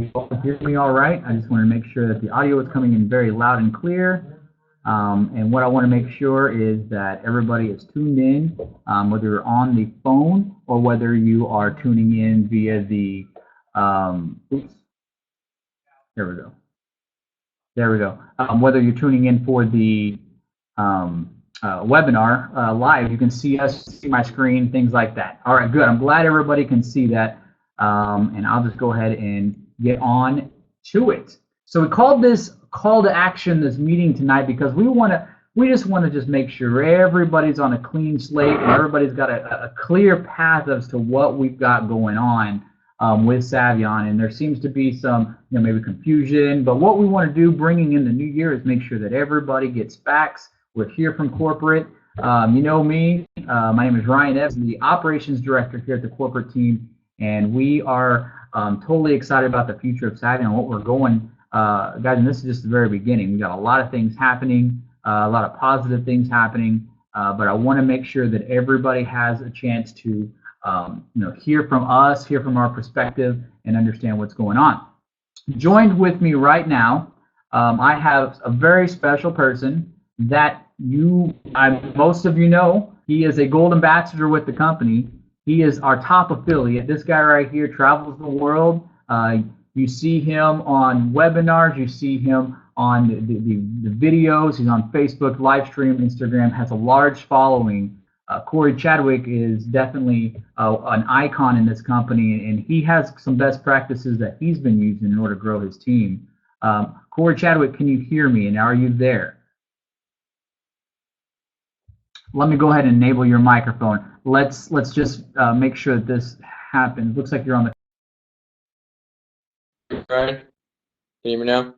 you all hear me all right. I just want to make sure that the audio is coming in very loud and clear. And what I want to make sure is that everybody is tuned in, whether you're on the phone or whether you are tuning in via the, oops, there we go. There we go. Whether you're tuning in for the webinar live, you can see us, see my screen, things like that. All right, good. I'm glad everybody can see that. And I'll just go ahead and get on to it. So we called this call to action, this meeting tonight, because we just want to make sure everybody's on a clean slate and everybody's got a clear path as to what we've got going on with Savion. And there seems to be some, maybe confusion. But what we want to do, bringing in the new year, is make sure that everybody gets facts. We're here from corporate. You know me. My name is Ryan Evans, the operations director here at the corporate team. And we are totally excited about the future of Savion and what we're going. Guys, and this is just the very beginning. We got a lot of things happening, a lot of positive things happening, but I want to make sure that everybody has a chance to, hear from us, hear from our perspective, and understand what's going on. Joined with me right now, I have a very special person that most of you know. He is a gold ambassador with the company. He is our top affiliate. This guy right here travels the world. You see him on webinars. You see him on the videos. He's on Facebook, live stream, Instagram, has a large following. Corey Chadwick is definitely an icon in this company, and he has some best practices that he's been using in order to grow his team. Corey Chadwick, can you hear me, and are you there? Let me go ahead and enable your microphone. Let's just make sure that this happens. Looks like you're on the. Brian, can you hear me now?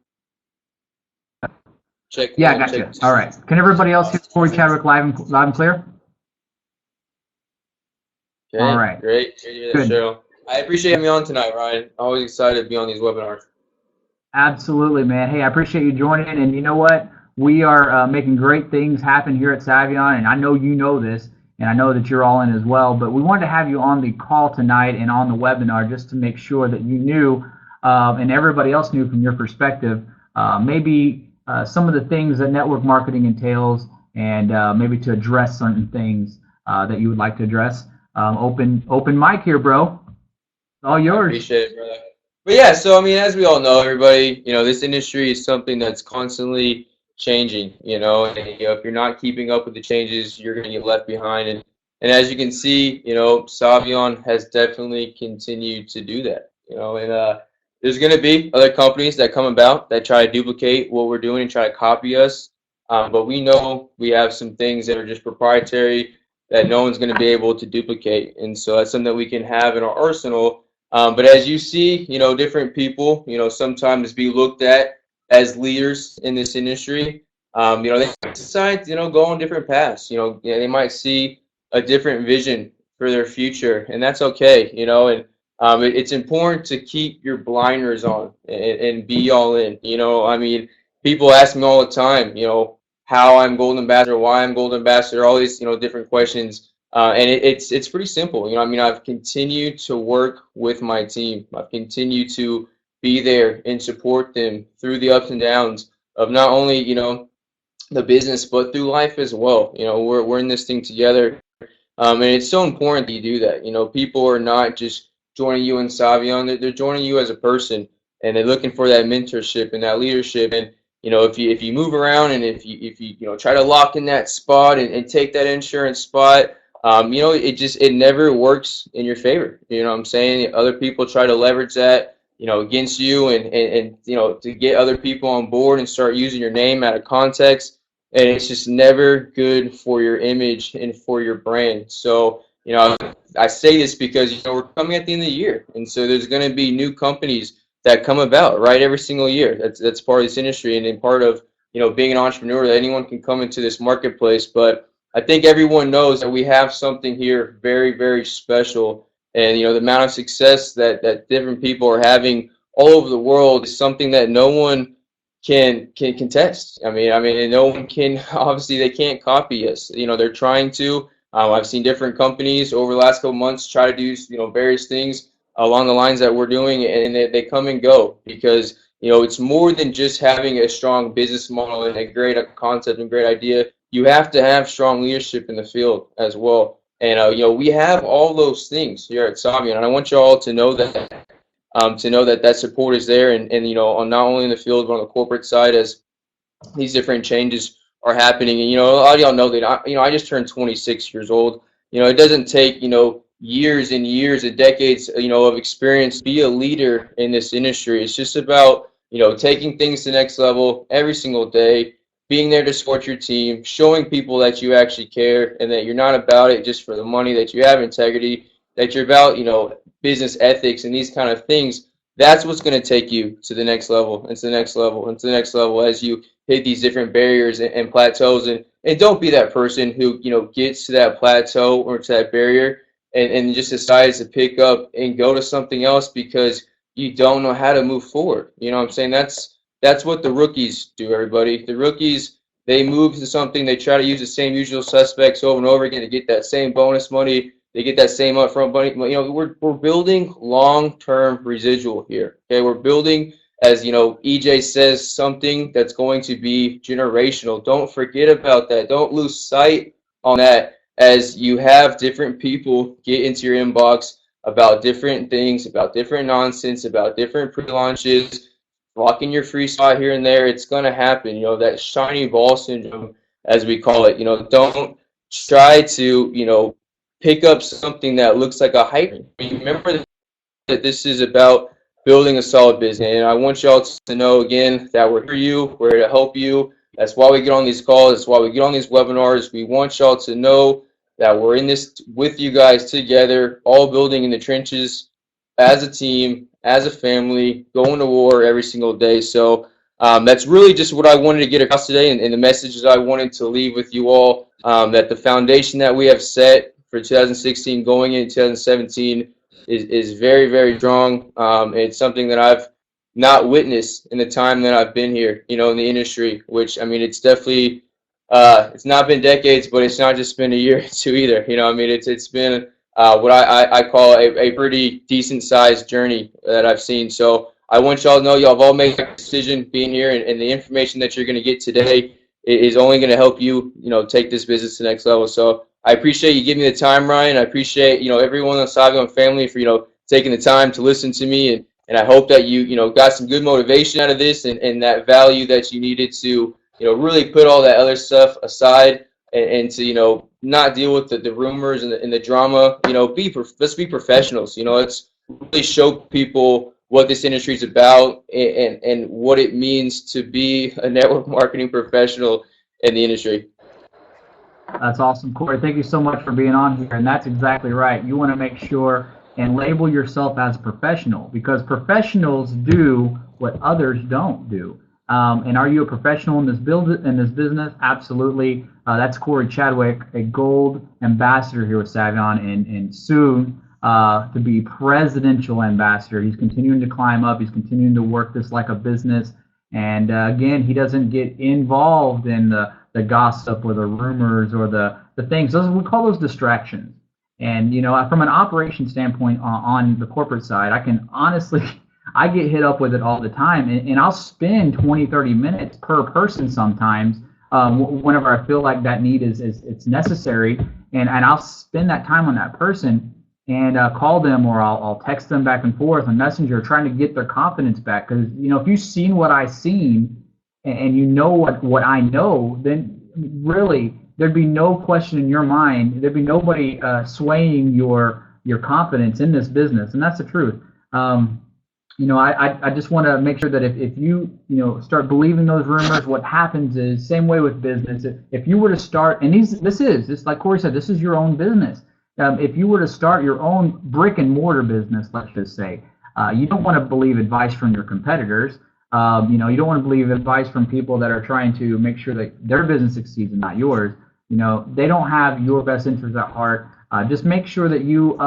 Check. Yeah, I got you. All right. Can everybody else hear Corey Chadwick live and clear? Okay, all right. Great. Good. Show. I appreciate having me on tonight, Ryan. Always excited to be on these webinars. Absolutely, man. Hey, I appreciate you joining, and you know what? We are making great things happen here at Savion, and I know you know this, and I know that you're all in as well, but we wanted to have you on the call tonight and on the webinar just to make sure that you knew, and everybody else knew from your perspective, maybe some of the things that network marketing entails, and maybe to address certain things that you would like to address. Open mic here, bro. All yours. I appreciate it, brother. But yeah, so I mean, as we all know, everybody, this industry is something that's constantly changing, and if you're not keeping up with the changes, you're going to get left behind. And as you can see, Savion has definitely continued to do that, and there's going to be other companies that come about that try to duplicate what we're doing and try to copy us. But we know we have some things that are just proprietary that no one's going to be able to duplicate. And so that's something that we can have in our arsenal. But as you see, different people, sometimes be looked at as leaders in this industry. They decide, go on different paths. They might see a different vision for their future, and that's okay. And it's important to keep your blinders on and be all in. I mean, people ask me all the time, how I'm Golden Ambassador, why I'm Golden Ambassador, all these, different questions. And it's pretty simple. I've continued to work with my team. I've continued to be there and support them through the ups and downs of not only, the business, but through life as well. We're in this thing together. And it's so important that you do that. People are not just joining you in Savion, they're joining you as a person, and they're looking for that mentorship and that leadership. And, if you move around and if you try to lock in that spot and take that insurance spot, it never works in your favor. You know what I'm saying? Other people try to leverage that, against you and to get other people on board and start using your name out of context. And it's just never good for your image and for your brand. So, I say this because, we're coming at the end of the year. And so there's going to be new companies that come about, right, every single year. That's part of this industry and part of, being an entrepreneur, that anyone can come into this marketplace. But I think everyone knows that we have something here very, very special. And, the amount of success that different people are having all over the world is something that no one can contest. I mean, and no one can, obviously they can't copy us. They're trying to. I've seen different companies over the last couple months try to do, various things. along the lines that we're doing, and they come and go because it's more than just having a strong business model and a great concept and great idea. You have to have strong leadership in the field as well. And we have all those things here at Savion, and I want you all to know that that support is there, and on not only in the field but on the corporate side as these different changes are happening. And a lot of y'all know that I just turned 26 years old. It doesn't take years and years and decades of experience to be a leader in this industry. It's just about taking things to the next level every single day, being there to support your team, showing people that you actually care and that you're not about it just for the money, that you have integrity, that you're about business ethics and these kind of things. That's what's going to take you to the next level and to the next level and to the next level as you hit these different barriers and plateaus. And don't be that person who gets to that plateau or to that barrier and just decides to pick up and go to something else because you don't know how to move forward. You know what I'm saying? That's what the rookies do, everybody. The rookies, they move to something, they try to use the same usual suspects over and over again to get that same bonus money, they get that same upfront money. We're building long-term residual here. Okay, we're building, as EJ says, something that's going to be generational. Don't forget about that. Don't lose sight on that as you have different people get into your inbox about different things, about different nonsense, about different pre-launches, blocking your free spot here and there. It's going to happen. That shiny ball syndrome, as we call it. Don't try to, pick up something that looks like a hype. Remember that this is about building a solid business. And I want y'all to know, again, that we're here for you. We're here to help you. That's why we get on these calls. That's why we get on these webinars. We want y'all to know that we're in this with you guys together, all building in the trenches as a team, as a family, going to war every single day. So that's really just what I wanted to get across today, and the messages I wanted to leave with you all, that the foundation that we have set for 2016 going into 2017 is very, very strong. It's something that I've not witnessed in the time that I've been here, in the industry, which, it's definitely, it's not been decades, but it's not just been a year or two either. It's been what I call a pretty decent sized journey that I've seen. So I want y'all to know y'all have all made a decision being here, and the information that you're going to get today is only going to help you, take this business to the next level. So I appreciate you giving me the time, Ryan. I appreciate, everyone on the Savion family for, taking the time to listen to me. And I hope that you, got some good motivation out of this and that value that you needed to, really put all that other stuff aside and to, not deal with the rumors and the drama. Let's be professionals. Let's really show people what this industry is about and what it means to be a network marketing professional in the industry. That's awesome, Corey. Thank you so much for being on here. And that's exactly right. You want to make sure and label yourself as a professional, because professionals do what others don't do. And are you a professional in this business? Absolutely. That's Corey Chadwick, a gold ambassador here with Savion, and soon to be presidential ambassador. He's continuing to climb up. He's continuing to work this like a business. And again, he doesn't get involved in the gossip or the rumors or the things. We call those distractions. And, from an operation standpoint on the corporate side, I can honestly, I get hit up with it all the time. And I'll spend 20, 30 minutes per person sometimes whenever I feel like that need is it's necessary. And I'll spend that time on that person and call them, or I'll text them back and forth on Messenger, trying to get their confidence back. Because, if you've seen what I've seen and you know what I know, then really there'd be no question in your mind. There'd be nobody swaying your confidence in this business, and that's the truth. I just want to make sure that if you start believing those rumors, what happens is, same way with business. If you were to start, and this is like Corey said, this is your own business. If you were to start your own brick and mortar business, let's just say, you don't want to believe advice from your competitors. You don't want to believe advice from people that are trying to make sure that their business succeeds and not yours. They don't have your best interests at heart. Just make sure that you,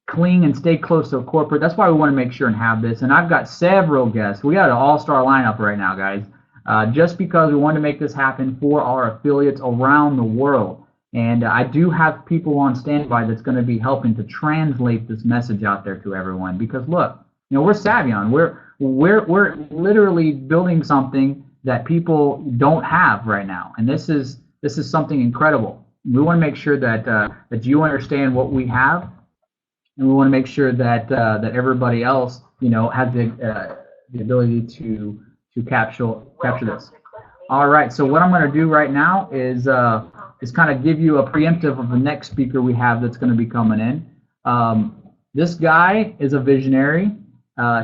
cling and stay close to corporate. That's why we want to make sure and have this. And I've got several guests. We got an all-star lineup right now, guys, just because we want to make this happen for our affiliates around the world. And I do have people on standby that's going to be helping to translate this message out there to everyone. Because look, we're Savion. We're literally building something that people don't have right now, and this is something incredible. We want to make sure that that you understand what we have, and we want to make sure that that everybody else, has the ability to capture this. All right. So what I'm going to do right now is kind of give you a preemptive of the next speaker we have that's going to be coming in. This guy is a visionary.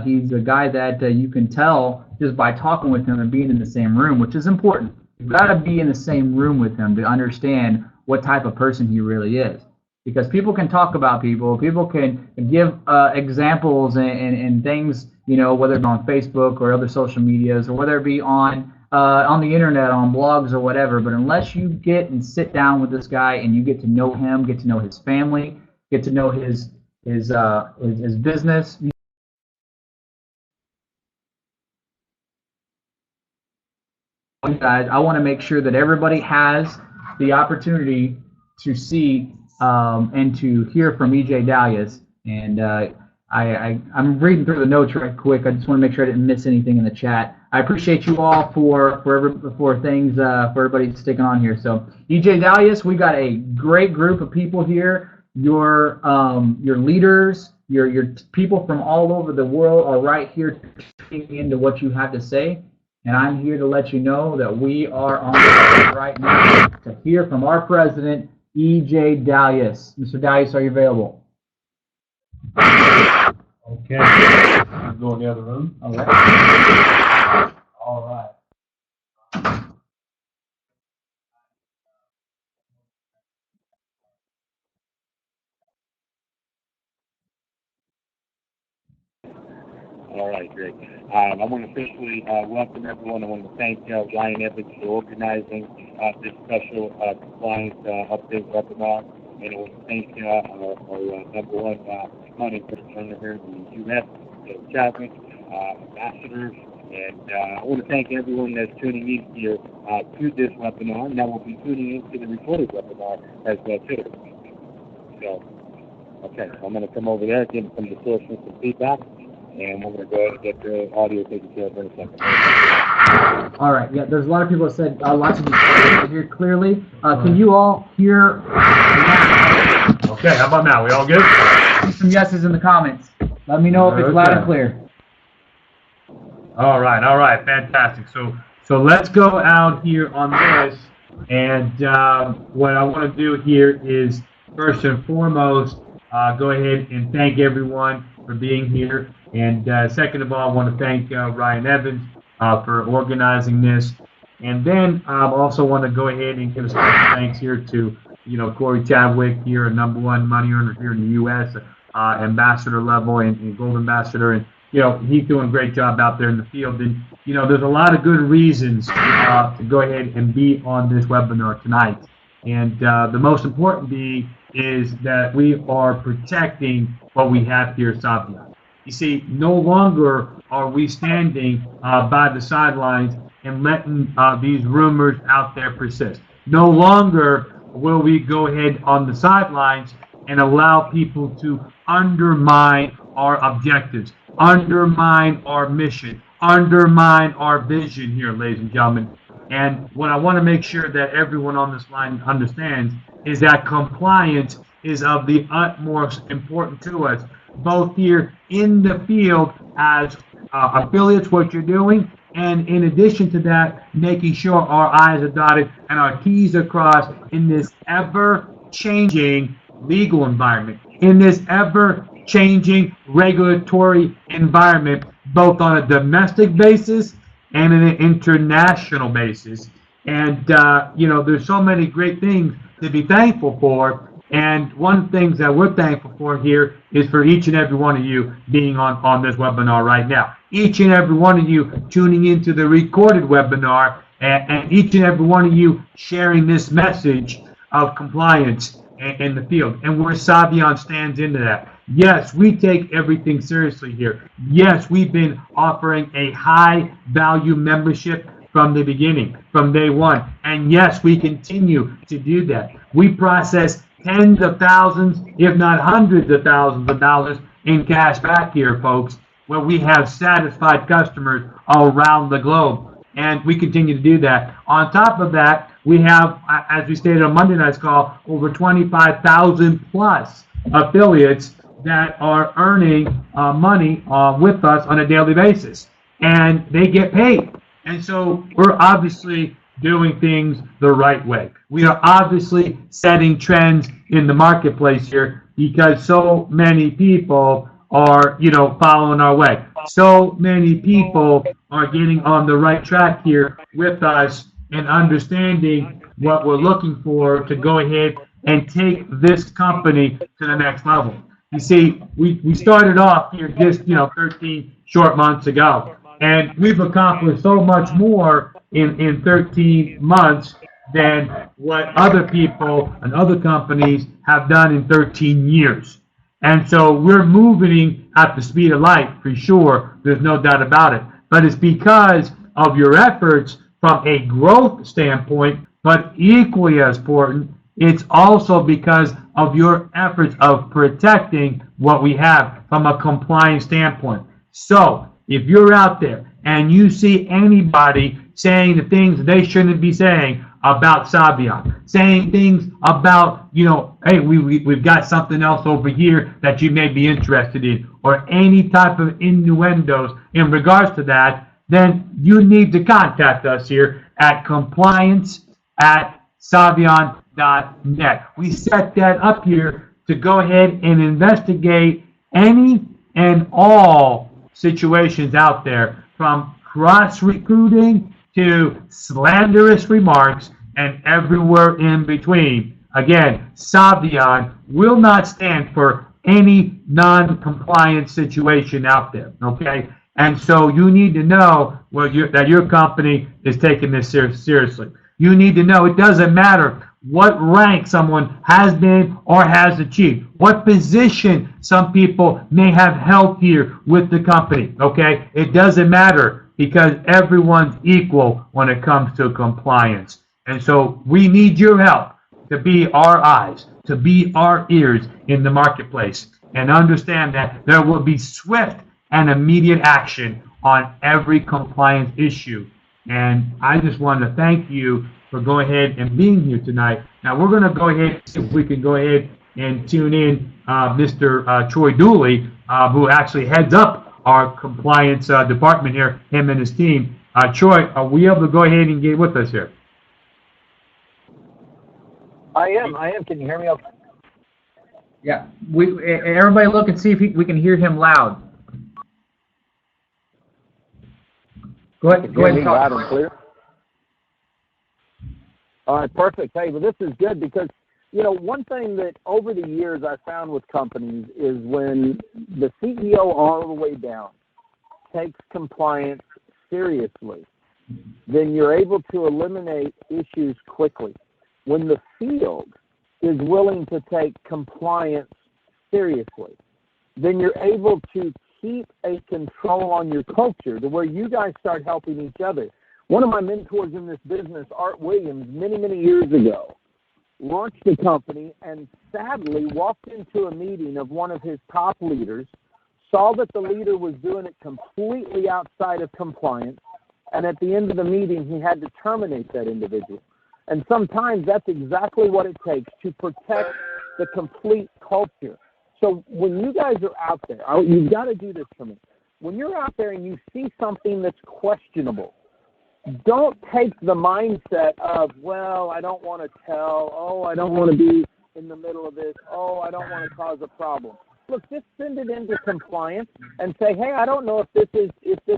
He's a guy that you can tell just by talking with him and being in the same room, which is important. You've got to be in the same room with him to understand what type of person he really is. Because people can talk about people can give examples and things, whether it's on Facebook or other social medias, or whether it be on the internet, on blogs or whatever. But unless you get and sit down with this guy and you get to know him, get to know his family, get to know his business. Guys, I want to make sure that everybody has the opportunity to see and to hear from EJ Dalius. And I'm reading through the notes right quick. I just want to make sure I didn't miss anything in the chat. I appreciate you all for everybody sticking on here. So EJ Dalius, we got a great group of people here. Your leaders, your people from all over the world are right here tuning into what you have to say. And I'm here to let you know that we are on the right now to hear from our president, EJ Dalius. Mr. Dalius, are you available? Okay. I'll go in the other room. All right. All right. All right, great. I want to officially welcome everyone. I want to thank Ryan Evans for organizing this special compliance update webinar. And I want to thank our number one money partner here in the U.S., Chadwick, ambassadors. And I want to thank everyone that's tuning in here to this webinar, and that will be tuning into the recorded webinar as well, too. So, okay, I'm going to come over there, give some of the source and some feedback. And we're going to go ahead and get the audio taken care of in a second. All right. Yeah, there's a lot of people that said lots of you can hear clearly. Can you all hear? Okay, how about now? We all good? Some yeses in the comments. Let me know if it's loud and clear. All right, fantastic. So let's go out here on this, and what I want to do here is first and foremost go ahead and thank everyone for being here. And second of all, I want to thank Ryan Evans for organizing this. And then I also want to go ahead and give a special thanks here to, Corey Chadwick here, a number one money earner here in the U.S., ambassador level and gold ambassador. And, he's doing a great job out there in the field. And, there's a lot of good reasons to go ahead and be on this webinar tonight. And the most important being is that we are protecting what we have here at Savion. You see, no longer are we standing by the sidelines and letting these rumors out there persist. No longer will we go ahead on the sidelines and allow people to undermine our objectives, undermine our mission, undermine our vision here, ladies and gentlemen. And what I want to make sure that everyone on this line understands is that compliance is of the utmost importance to us, both here in the field as affiliates, what you're doing, and in addition to that, making sure our I's are dotted and our T's are crossed in this ever-changing legal environment, in this ever-changing regulatory environment, both on a domestic basis and an international basis. And, there's so many great things to be thankful for. And one of the things that we're thankful for here is for each and every one of you being on this webinar right now. Each and every one of you tuning into the recorded webinar, and each and every one of you sharing this message of compliance in the field. And where Savion stands into that. Yes, we take everything seriously here. Yes, we've been offering a high value membership from the beginning, from day one. And yes, we continue to do that. We process tens of thousands, if not hundreds of thousands of dollars in cash back here, folks, where we have satisfied customers around the globe. And we continue to do that. On top of that, we have, as we stated on Monday night's call, over 25,000 plus affiliates that are earning money with us on a daily basis. And they get paid. And so we're obviously doing things the right way. We are obviously setting trends in the marketplace here because so many people are, following our way. So many people are getting on the right track here with us and understanding what we're looking for to go ahead and take this company to the next level. You see, we started off here just, 13 short months ago, and we've accomplished so much more in 13 months than what other people and other companies have done in 13 years. And so we're moving at the speed of light, for sure. There's no doubt about it. But it's because of your efforts from a growth standpoint, but equally as important, it's also because of your efforts of protecting what we have from a compliance standpoint. So if you're out there and you see anybody saying the things they shouldn't be saying about Savion, saying things about, hey, we've got something else over here that you may be interested in, or any type of innuendos in regards to that, then you need to contact us here at compliance@savion.net. We set that up here to go ahead and investigate any and all situations out there, from cross-recruiting to slanderous remarks and everywhere in between. Again, Savion will not stand for any non-compliant situation out there, okay? And so you need to know that your company is taking this seriously. You need to know it doesn't matter what rank someone has been or has achieved, what position some people may have held here with the company, okay? It doesn't matter, because everyone's equal when it comes to compliance. And so we need your help to be our eyes, to be our ears in the marketplace, and understand that there will be swift and immediate action on every compliance issue. And I just want to thank you for going ahead and being here tonight. Now we're going to go ahead and see if we can go ahead and tune in Mr. Troy Dooley, who actually heads up our compliance department here, him and his team. Troy, are we able to go ahead and get with us here? I am. Can you hear me okay? Yeah. Everybody look and see if we can hear him loud. Go ahead and talk. Loud and clear. All right, perfect. Hey, well, this is good because, one thing that over the years I found with companies is when the CEO all the way down takes compliance seriously, then you're able to eliminate issues quickly. When the field is willing to take compliance seriously, then you're able to keep a control on your culture to where you guys start helping each other. One of my mentors in this business, Art Williams, many, many years ago, launched a company and sadly walked into a meeting of one of his top leaders, saw that the leader was doing it completely outside of compliance, and at the end of the meeting, he had to terminate that individual. And sometimes that's exactly what it takes to protect the complete culture. So when you guys are out there, you've got to do this for me. When you're out there and you see something that's questionable, don't take the mindset of, well, I don't want to tell, I don't want to be in the middle of this, I don't want to cause a problem. Look, just send it into compliance and say, hey, I don't know if this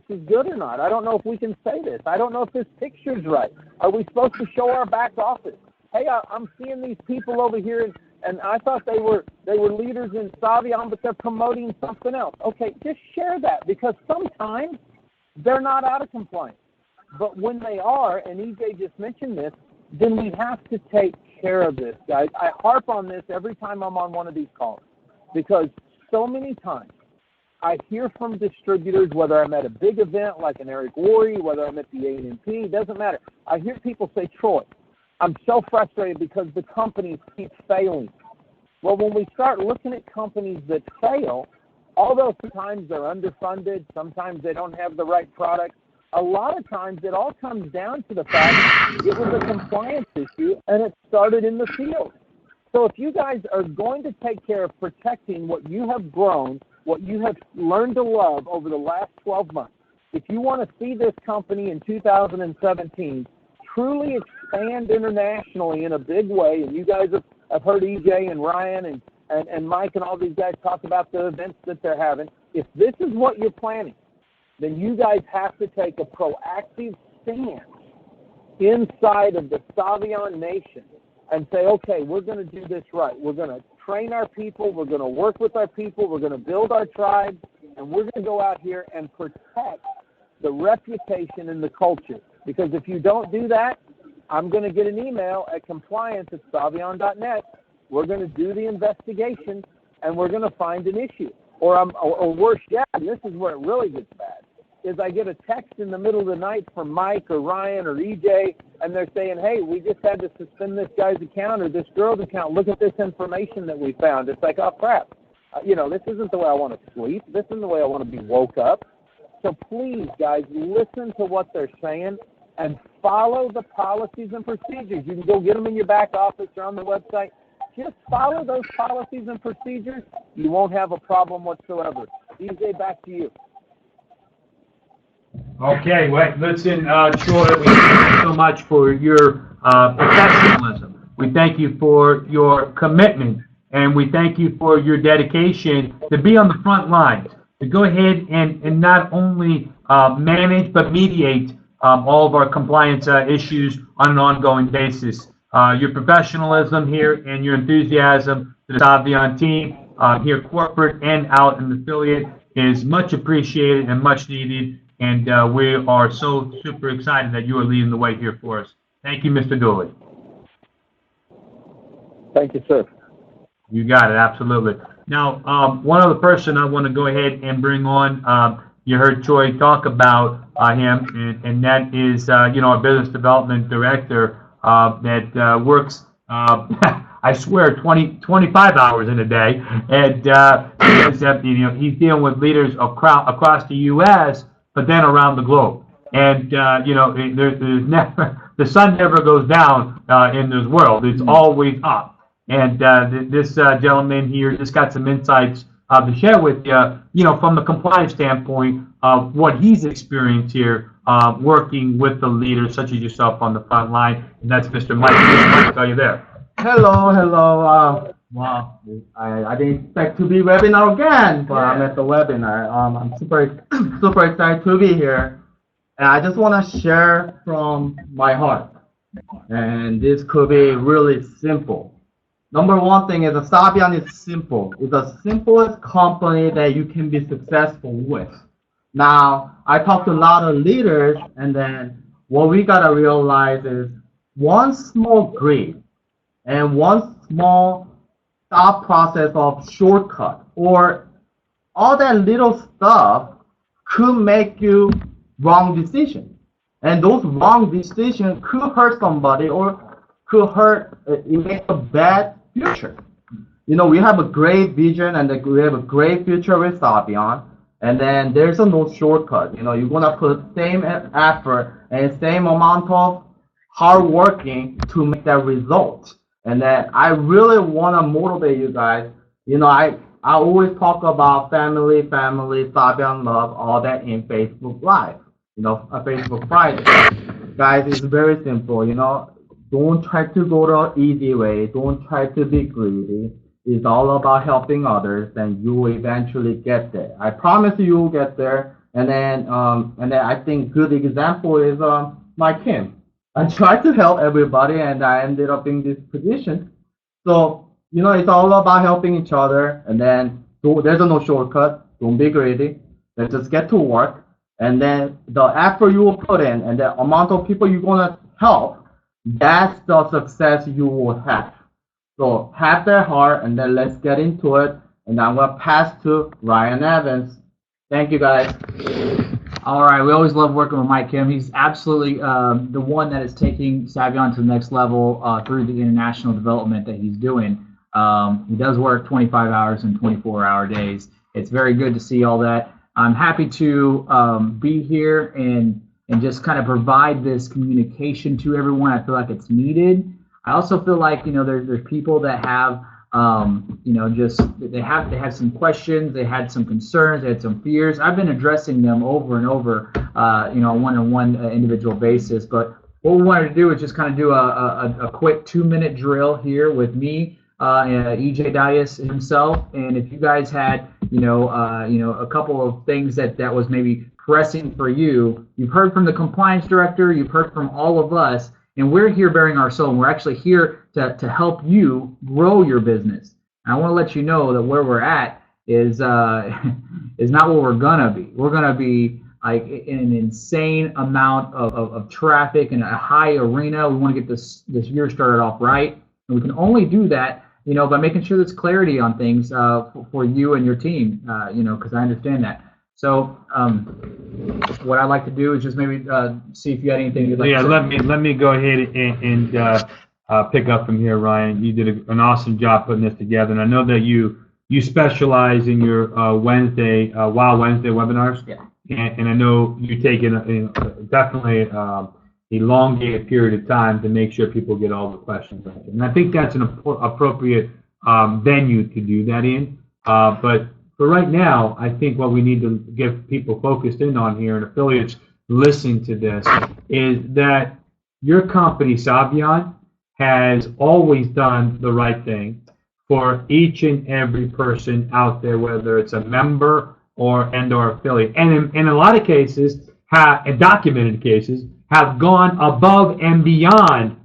is good or not. I don't know if we can say this. I don't know if this picture's right. Are we supposed to show our back office? Hey, I'm seeing these people over here, and I thought they were leaders in Savion, but they're promoting something else. Okay, just share that, because sometimes they're not out of compliance. But when they are, and EJ just mentioned this, then we have to take care of this, guys. I harp on this every time I'm on one of these calls, because so many times I hear from distributors, whether I'm at a big event like an Eric Worre, whether I'm at the A&P, doesn't matter. I hear people say, Troy, I'm so frustrated because the companies keep failing. Well, when we start looking at companies that fail, although sometimes they're underfunded, sometimes they don't have the right product, a lot of times it all comes down to the fact it was a compliance issue and it started in the field. So if you guys are going to take care of protecting what you have grown, what you have learned to love over the last 12 months, if you want to see this company in 2017 truly expand internationally in a big way, and you guys have heard EJ and Ryan and Mike and all these guys talk about the events that they're having, if this is what you're planning, then you guys have to take a proactive stance inside of the Savion Nation and say, okay, we're going to do this right. We're going to train our people. We're going to work with our people. We're going to build our tribes. And we're going to go out here and protect the reputation and the culture. Because if you don't do that, I'm going to get an email at compliance@savion.net. We're going to do the investigation, and we're going to find an issue. Or worse yet, and this is where it really gets bad, is I get a text in the middle of the night from Mike or Ryan or EJ, and they're saying, hey, we just had to suspend this guy's account or this girl's account. Look at this information that we found. It's like, oh, crap. This isn't the way I want to sleep. This isn't the way I want to be woke up. So please, guys, listen to what they're saying and follow the policies and procedures. You can go get them in your back office or on the website. Just follow those policies and procedures. You won't have a problem whatsoever. EJ, back to you. Okay, well, listen, Troy, we thank you so much for your professionalism. We thank you for your commitment, and we thank you for your dedication to be on the front lines, to go ahead and not only manage but mediate all of our compliance issues on an ongoing basis. Your professionalism here and your enthusiasm to the Savion team here, corporate and out in the affiliate, is much appreciated and much needed. And we are so super excited that you are leading the way here for us. Thank you, Mr. Dooley. Thank you, sir. You got it, absolutely. Now, one other person I want to go ahead and bring on, you heard Troy talk about him, and that is, our business development director that works, I swear, 25 hours in a day. And he's dealing with leaders across the U.S., but then around the globe. And, there's never, the sun never goes down in this world. It's always up. And this gentleman here just got some insights to share with you, from the compliance standpoint of what he's experienced here working with the leaders such as yourself on the front line. And that's Mr. Mike. Mr. Mike, are you there? Hello. Wow, I didn't expect to be webinar again, but I'm at the webinar. I'm super excited to be here, and I just want to share from my heart. And this could be really simple. Number one thing is, Savion is simple. It's the simplest company that you can be successful with. Now, I talked to a lot of leaders, and then what we gotta realize is one small grid and one small thought process of shortcut, or all that little stuff could make you wrong decision, and those wrong decisions could hurt somebody or could hurt make a bad future. We have a great vision and we have a great future with Savion, and then there's no shortcut. You're gonna put same effort and same amount of hard working to make that result. And then I really want to motivate you guys. I always talk about family, Savion love, all that in Facebook Live, Facebook Friday. Guys, it's very simple, Don't try to go the easy way. Don't try to be greedy. It's all about helping others, and you will eventually get there. I promise you will get there. And then I think good example is Mike Kim. I tried to help everybody, and I ended up in this position. So, it's all about helping each other, and then there's no shortcut. Don't be greedy. Let's just get to work. And then the effort you will put in and the amount of people you're going to help, that's the success you will have. So have that heart, and then let's get into it. And I'm going to pass to Ryan Evans Thank you, guys. All right, we always love working with Mike Kim. He's absolutely the one that is taking Savion to the next level through the international development that he's doing. He does work 25 hours and 24-hour days. It's very good to see all that. I'm happy to be here and just kind of provide this communication to everyone. I feel like it's needed. I also feel like, you know, there's people that have, you know, just they have some questions, they had some concerns, they had some fears. I've been addressing them over and over, you know, on one-on-one individual basis. But what we wanted to do is just kind of do a quick 2-minute drill here with me, EJ Dias himself, and if you guys had, you know, a couple of things that was maybe pressing for you. You've heard from the compliance director, you've heard from all of us. And we're here bearing our soul, and we're actually here to help you grow your business. And I want to let you know that where we're at is not where we're gonna be. We're gonna be like in an insane amount of traffic and a high arena. We want to get this year started off right, and we can only do that, you know, by making sure there's clarity on things for you and your team. You know, because I understand that. So what I'd like to do is just maybe see if you had anything you'd like to say. Let me go ahead and pick up from here, Ryan. You did an awesome job putting this together, and I know that you specialize in your Wild Wednesday webinars. Yeah. And I know you take in definitely elongated period of time to make sure people get all the questions answered. And I think that's an appropriate venue to do that in. But for right now, I think what we need to get people focused in on here and affiliates listening to this is that your company, Savion, has always done the right thing for each and every person out there, whether it's a member or affiliate. And in a lot of cases, in documented cases, have gone above and beyond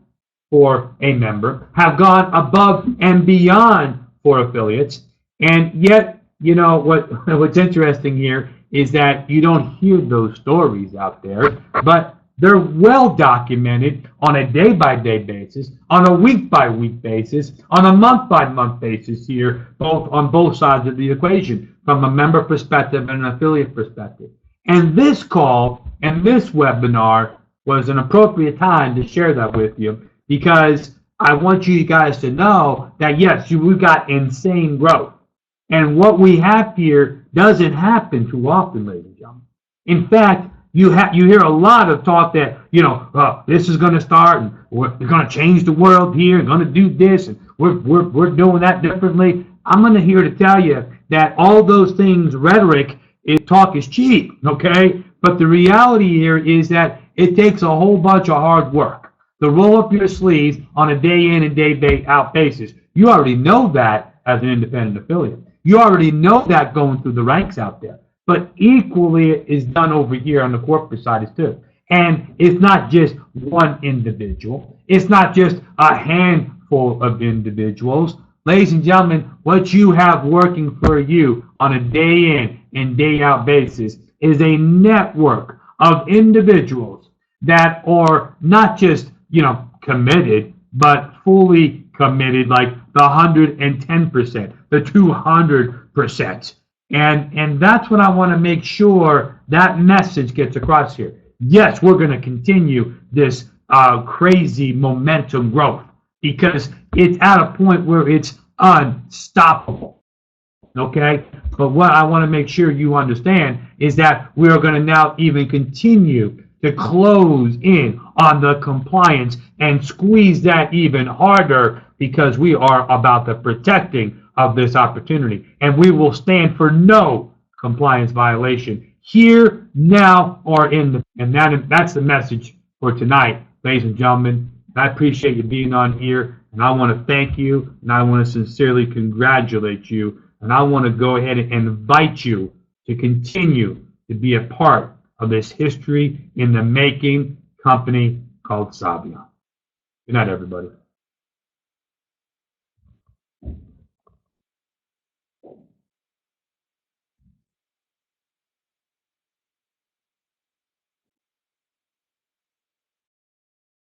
for a member, have gone above and beyond for affiliates, and yet, you know, what's interesting here is that you don't hear those stories out there, but they're well documented on a day-by-day basis, on a week-by-week basis, on a month-by-month basis here, on both sides of the equation, from a member perspective and an affiliate perspective. And this call and this webinar was an appropriate time to share that with you, because I want you guys to know that, yes, we've got insane growth. And what we have here doesn't happen too often, ladies and gentlemen. In fact, you hear a lot of talk that, you know, this is going to start, and we're going to change the world here, and going to do this, and we're doing that differently. I'm here to tell you that all those things, rhetoric, talk is cheap, okay? But the reality here is that it takes a whole bunch of hard work to roll up your sleeves on a day in and day out basis. You already know that as an independent affiliate. You already know that going through the ranks out there. But equally is done over here on the corporate side too. And it's not just one individual. It's not just a handful of individuals. Ladies and gentlemen, what you have working for you on a day in and day out basis is a network of individuals that are not just, you know, committed, but fully committed, like the 110%, the 200%. And that's what I want to make sure that message gets across here. Yes, we're going to continue this crazy momentum growth because it's at a point where it's unstoppable. Okay? But what I want to make sure you understand is that we are going to now even continue to close in on the compliance and squeeze that even harder, because we are about the protecting of this opportunity. And we will stand for no compliance violation here, now, or that's the message for tonight, ladies and gentlemen. I appreciate you being on here, and I want to thank you, and I want to sincerely congratulate you, and I want to go ahead and invite you to continue to be a part of this history in the making company called Savion. Good night, everybody.